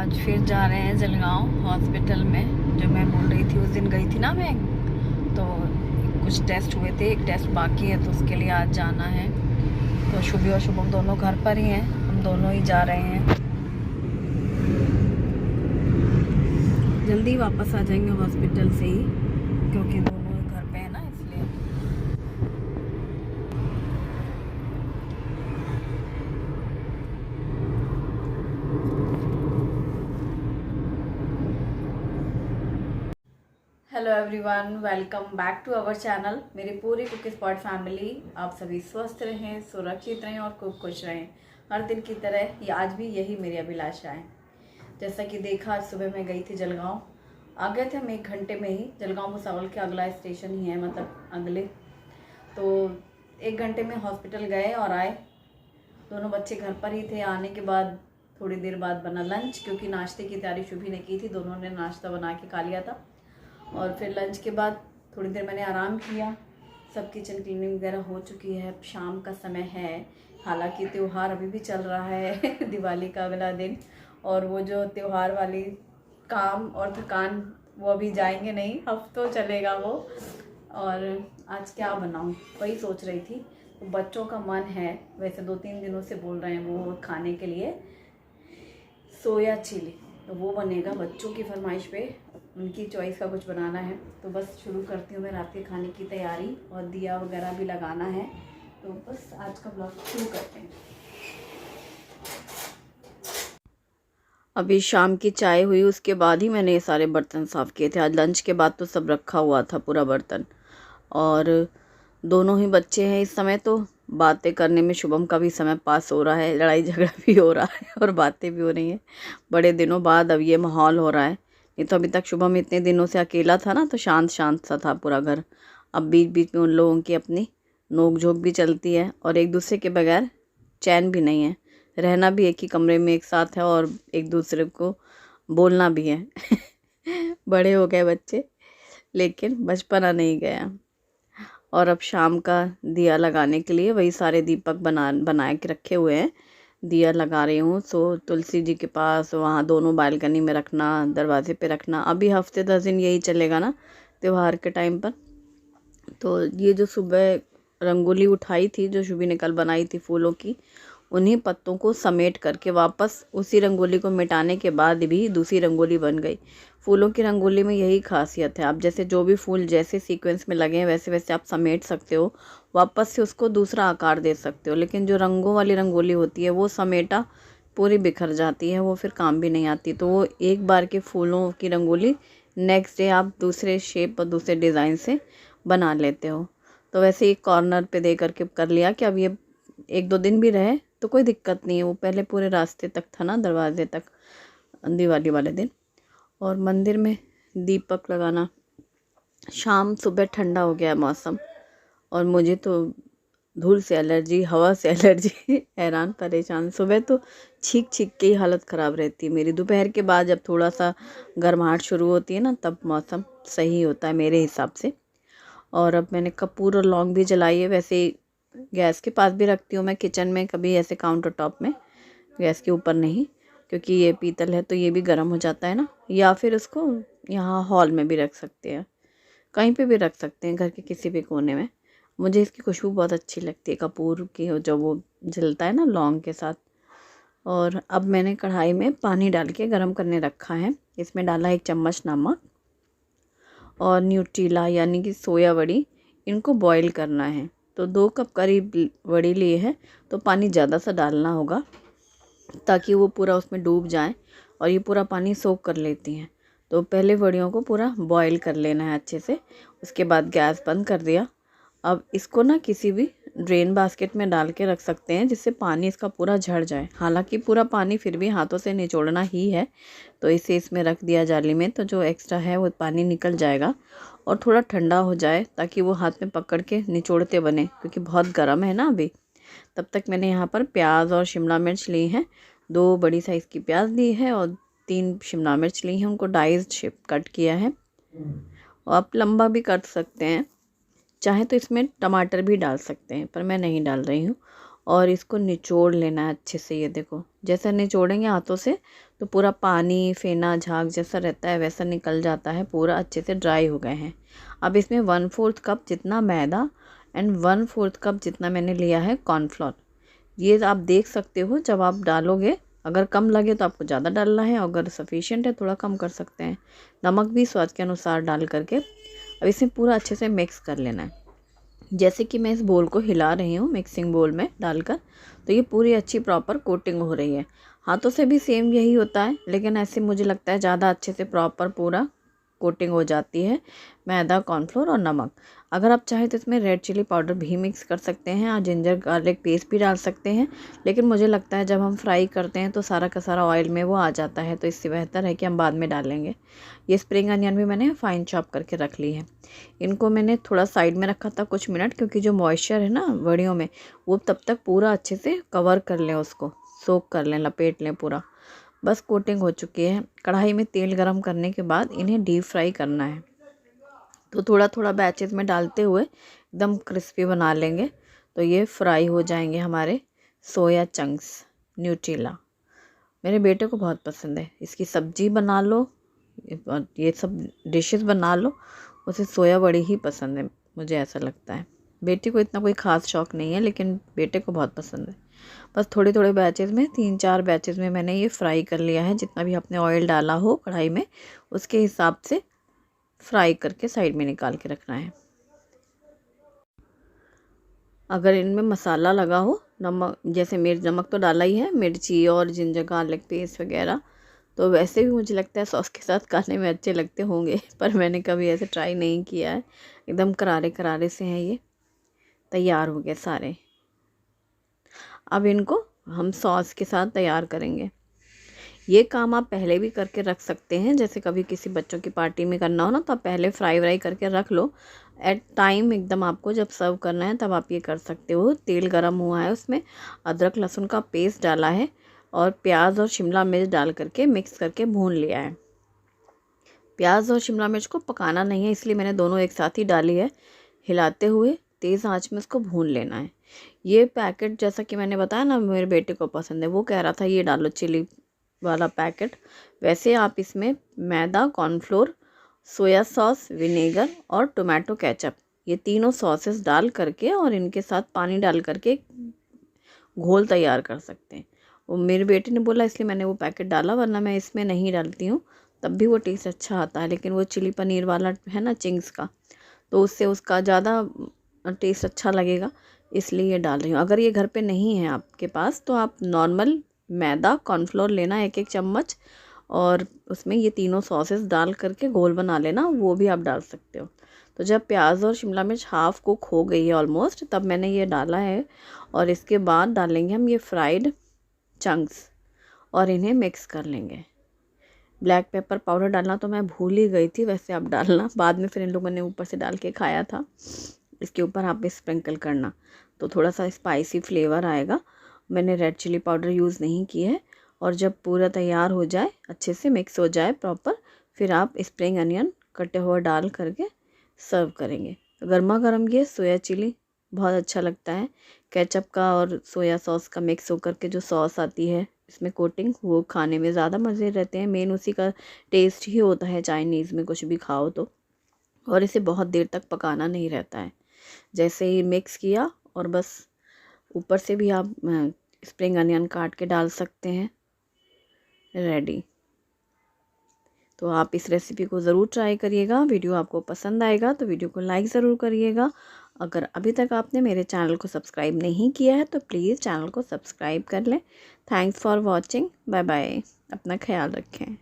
आज फिर जा रहे हैं जलगांव हॉस्पिटल में। जो मैं बोल रही थी उस दिन गई थी ना मैं, तो कुछ टेस्ट हुए थे, एक टेस्ट बाकी है तो उसके लिए आज जाना है। तो शुभी और शुभम दोनों घर पर ही हैं, हम दोनों ही जा रहे हैं। जल्दी वापस आ जाएंगे हॉस्पिटल से ही, क्योंकि दोनों घर पे है ना, इसलिए। Hello everyone, welcome back to our channel. मेरी पूरी कुक स्पॉट फैमिली, आप सभी स्वस्थ रहें, सुरक्षित रहें और खूब खुश रहें। हर दिन की तरह ये आज भी यही मेरी अभिलाषा है। जैसा कि देखा, आज सुबह मैं गई थी जलगांव। आ गए थे हम 1 घंटे में ही। जलगांव भुसावल के अगला स्टेशन ही है, मतलब अगले। तो 1 घंटे में हॉस्पिटल गए और आए। दोनों बच्चे घर पर ही थे। आने के बाद थोड़ी देर बाद बना लंच, क्योंकि नाश्ते की तैयारी शुभी ने की थी। दोनों ने नाश्ता बना के खा लिया था। और फिर लंच के बाद थोड़ी देर मैंने आराम किया। सब किचन क्लीनिंग वगैरह हो चुकी है। शाम का समय है, हालांकि त्यौहार अभी भी चल रहा है दिवाली का अगला दिन। और वो जो त्यौहार वाली काम और थकान, वो अभी जाएंगे नहीं, हफ्तों चलेगा वो। और आज क्या बनाऊं, वही सोच रही थी। तो बच्चों का मन है, वैसे 2-3 दिनों से बोल रहे हैं वो खाने के लिए सोया चिली। तो वो बनेगा बच्चों की फरमाइश पे, उनकी चॉइस का कुछ बनाना है। तो बस शुरू करती हूँ मैं रात के खाने की तैयारी, और दिया वगैरह भी लगाना है। तो बस आज का ब्लॉग शुरू करते हैं। अभी शाम की चाय हुई, उसके बाद ही मैंने ये सारे बर्तन साफ़ किए थे। आज लंच के बाद तो सब रखा हुआ था पूरा बर्तन। और दोनों ही बच्चे हैं इस समय, तो बातें करने में शुभम का भी समय पास हो रहा है, लड़ाई झगड़ा भी हो रहा है और बातें भी हो रही हैं। बड़े दिनों बाद अब ये माहौल हो रहा है। नहीं तो अभी तक शुभम इतने दिनों से अकेला था ना, तो शांत शांत सा था पूरा घर। अब बीच बीच में उन लोगों की अपनी नोक झोंक भी चलती है, और एक दूसरे के बगैर चैन भी नहीं है। रहना भी एक ही कमरे में एक साथ है, और एक दूसरे को बोलना भी है बड़े हो गए बच्चे, लेकिन बचपना नहीं गया। और अब शाम का दिया लगाने के लिए वही सारे दीपक बना के रखे हुए हैं। दिया लगा रही हूँ। सो तुलसी जी के पास, वहाँ दोनों बालकनी में रखना, दरवाजे पे रखना। अभी हफ्ते 10 दिन यही चलेगा ना त्योहार के टाइम पर। तो ये जो सुबह रंगोली उठाई थी, जो शुभी ने कल बनाई थी फूलों की, उन्हीं पत्तों को समेट करके वापस उसी रंगोली को मिटाने के बाद भी दूसरी रंगोली बन गई। फूलों की रंगोली में यही खासियत है, आप जैसे जो भी फूल जैसे सीक्वेंस में लगे हैं वैसे वैसे आप समेट सकते हो, वापस से उसको दूसरा आकार दे सकते हो। लेकिन जो रंगों वाली रंगोली होती है वो समेटा पूरी बिखर जाती है, वो फिर काम भी नहीं आती। तो वो एक बार के फूलों की रंगोली नेक्स्ट डे आप दूसरे शेप और दूसरे डिज़ाइन से बना लेते हो। तो वैसे एक कॉर्नर पे दे करके कर लिया कि अब ये 1-2 दिन भी रहे तो कोई दिक्कत नहीं है। वो पहले पूरे रास्ते तक था ना, दरवाजे तक, दिवाली वाले दिन। और मंदिर में दीपक लगाना। शाम सुबह ठंडा हो गया मौसम, और मुझे तो धूल से एलर्जी, हवा से एलर्जी हैरान परेशान। सुबह तो छींक छींक के ही हालत ख़राब रहती है मेरी। दोपहर के बाद जब थोड़ा सा गर्माहट शुरू होती है ना, तब मौसम सही होता है मेरे हिसाब से। और अब मैंने कपूर और लौंग भी जलाई है। वैसे गैस के पास भी रखती हूँ मैं, किचन में, कभी ऐसे काउंटर टॉप में, गैस के ऊपर नहीं, क्योंकि ये पीतल है तो ये भी गर्म हो जाता है ना। या फिर उसको यहाँ हॉल में भी रख सकते हैं, कहीं पे भी रख सकते हैं, घर के किसी भी कोने में। मुझे इसकी खुशबू बहुत अच्छी लगती है कपूर की, जो वो जलता है ना लौंग के साथ। और अब मैंने कढ़ाई में पानी डाल के गर्म करने रखा है। इसमें डाला 1 चम्मच नमक और न्यूट्रीला यानी कि सोया वड़ी, इनको बॉईल करना है। तो 2 कप करीब वड़ी लिए हैं, तो पानी ज़्यादा सा डालना होगा ताकि वो पूरा उसमें डूब जाए, और ये पूरा पानी सोख कर लेती हैं। तो पहले वड़ियों को पूरा बॉईल कर लेना है अच्छे से। उसके बाद गैस बंद कर दिया। अब इसको ना किसी भी ड्रेन बास्केट में डाल के रख सकते हैं, जिससे पानी इसका पूरा झड़ जाए। हालांकि पूरा पानी फिर भी हाथों से निचोड़ना ही है, तो इसे इसमें रख दिया जाली में, तो जो एक्स्ट्रा है वो पानी निकल जाएगा। और थोड़ा ठंडा हो जाए ताकि वो हाथ में पकड़ के निचोड़ते बने, क्योंकि बहुत गर्म है ना अभी। तब तक मैंने यहाँ पर प्याज और शिमला मिर्च ली हैं। 2 बड़ी साइज़ की प्याज ली है और 3 शिमला मिर्च ली हैं, उनको डाइस शेप कट किया है। और आप लंबा भी काट सकते हैं, चाहे तो इसमें टमाटर भी डाल सकते हैं, पर मैं नहीं डाल रही हूँ। और इसको निचोड़ लेना है अच्छे से। ये देखो जैसा निचोड़ेंगे हाथों से तो पूरा पानी फेना झाग जैसा रहता है वैसा निकल जाता है, पूरा अच्छे से ड्राई हो गए हैं। अब इसमें 1/4 कप जितना मैदा एंड 1/4 कप जितना मैंने लिया है कॉर्नफ्लोर। ये आप देख सकते हो जब आप डालोगे, अगर कम लगे तो आपको ज़्यादा डालना है, अगर सफिशिएंट है थोड़ा कम कर सकते हैं। नमक भी स्वाद के अनुसार डाल करके अब इसे पूरा अच्छे से मिक्स कर लेना है। जैसे कि मैं इस बोल को हिला रही हूँ मिक्सिंग बोल में डालकर, तो ये पूरी अच्छी प्रॉपर कोटिंग हो रही है। हाथों से भी सेम यही होता है, लेकिन ऐसे मुझे लगता है ज़्यादा अच्छे से प्रॉपर पूरा कोटिंग हो जाती है मैदा, कॉर्नफ्लोर और नमक। अगर आप चाहें तो इसमें रेड चिली पाउडर भी मिक्स कर सकते हैं और जिंजर गार्लिक पेस्ट भी डाल सकते हैं, लेकिन मुझे लगता है जब हम फ्राई करते हैं तो सारा का सारा ऑयल में वो आ जाता है, तो इससे बेहतर है कि हम बाद में डालेंगे। ये स्प्रिंग अनियन भी मैंने फाइन चॉप करके रख ली है। इनको मैंने थोड़ा साइड में रखा था कुछ मिनट, क्योंकि जो मॉइस्चर है ना वड़ियों में वो तब तक पूरा अच्छे से कवर कर लें, उसको सोक कर लें, लपेट लें पूरा। बस कोटिंग हो चुकी है। कढ़ाई में तेल गरम करने के बाद इन्हें डीप फ्राई करना है, तो थोड़ा थोड़ा बैचेस में डालते हुए एकदम क्रिस्पी बना लेंगे, तो ये फ्राई हो जाएंगे हमारे सोया चंक्स न्यूट्रीला। मेरे बेटे को बहुत पसंद है, इसकी सब्जी बना लो, ये सब डिशेस बना लो, उसे सोया बड़ी ही पसंद है, मुझे ऐसा लगता है। बेटी को इतना कोई ख़ास शौक़ नहीं है, लेकिन बेटे को बहुत पसंद है। बस थोड़े थोड़े बैचेस में 3-4 बैचेस में मैंने ये फ्राई कर लिया है। जितना भी आपने ऑयल डाला हो कढ़ाई में उसके हिसाब से फ्राई करके साइड में निकाल के रखना है। अगर इनमें मसाला लगा हो, नमक जैसे नमक तो डाला ही है, मिर्ची और जिंजर गार्लिक पेस्ट वगैरह, तो वैसे भी मुझे लगता है सॉस के साथ खाने में अच्छे लगते होंगे, पर मैंने कभी ऐसे ट्राई नहीं किया है। एकदम करारे करारे से हैं ये। तैयार हो गए सारे। अब इनको हम सॉस के साथ तैयार करेंगे। ये काम आप पहले भी करके रख सकते हैं, जैसे कभी किसी बच्चों की पार्टी में करना हो ना, तो आप पहले फ्राई व्राई करके रख लो। एट टाइम एकदम आपको जब सर्व करना है तब आप ये कर सकते हो। तेल गरम हुआ है, उसमें अदरक लहसुन का पेस्ट डाला है और प्याज और शिमला मिर्च डाल करके मिक्स करके भून लिया है। प्याज और शिमला मिर्च को पकाना नहीं है, इसलिए मैंने दोनों एक साथ ही डाली है। हिलाते हुए तेज़ आंच में उसको भून लेना है। ये पैकेट जैसा कि मैंने बताया ना मेरे बेटे को पसंद है, वो कह रहा था ये डालो चिली वाला पैकेट। वैसे आप इसमें मैदा, कॉर्नफ्लोर, सोया सॉस, विनेगर और टोमेटो केचप, ये तीनों सॉसेस डाल करके और इनके साथ पानी डाल करके घोल तैयार कर सकते हैं। वो मेरे बेटे ने बोला इसलिए मैंने वो पैकेट डाला, वरना मैं इसमें नहीं डालती हूँ, तब भी वो टेस्ट अच्छा आता है। लेकिन वो चिली पनीर वाला है ना चिंग्स का, तो उससे उसका ज़्यादा टेस्ट अच्छा लगेगा, इसलिए ये डाल रही हूँ। अगर ये घर पे नहीं है आपके पास तो आप नॉर्मल मैदा, कॉर्नफ्लोर लेना 1-1 चम्मच और उसमें ये तीनों सॉसेस डाल करके घोल बना लेना, वो भी आप डाल सकते हो। तो जब प्याज और शिमला मिर्च हाफ़ कुक हो गई है ऑलमोस्ट, तब मैंने ये डाला है और इसके बाद डालेंगे हम ये फ्राइड चंक्स और इन्हें मिक्स कर लेंगे। ब्लैक पेपर पाउडर डालना तो मैं भूल ही गई थी, वैसे आप डालना, बाद में फिर इन लोगों ने ऊपर से डाल के खाया था। इसके ऊपर आप स्प्रिंकल करना तो थोड़ा सा स्पाइसी फ्लेवर आएगा। मैंने रेड चिली पाउडर यूज़ नहीं की है। और जब पूरा तैयार हो जाए, अच्छे से मिक्स हो जाए प्रॉपर, फिर आप स्प्रिंग अनियन कटे हुए डाल करके सर्व करेंगे। तो गर्मा गर्म ये सोया चिली बहुत अच्छा लगता है। केचप का और सोया सॉस का मिक्स होकर के जो सॉस आती है इसमें कोटिंग, वो खाने में ज़्यादा मज़े रहते हैं। मेन उसी का टेस्ट ही होता है चाइनीज़ में कुछ भी खाओ तो। और इसे बहुत देर तक पकाना नहीं रहता है। जैसे ही मिक्स किया और बस ऊपर से भी आप स्प्रिंग अनियन काट के डाल सकते हैं। रेडी। तो आप इस रेसिपी को ज़रूर ट्राई करिएगा। वीडियो आपको पसंद आएगा तो वीडियो को लाइक ज़रूर करिएगा। अगर अभी तक आपने मेरे चैनल को सब्सक्राइब नहीं किया है तो प्लीज़ चैनल को सब्सक्राइब कर लें। Thanks for watching. Bye bye. अपना ख्याल रखें।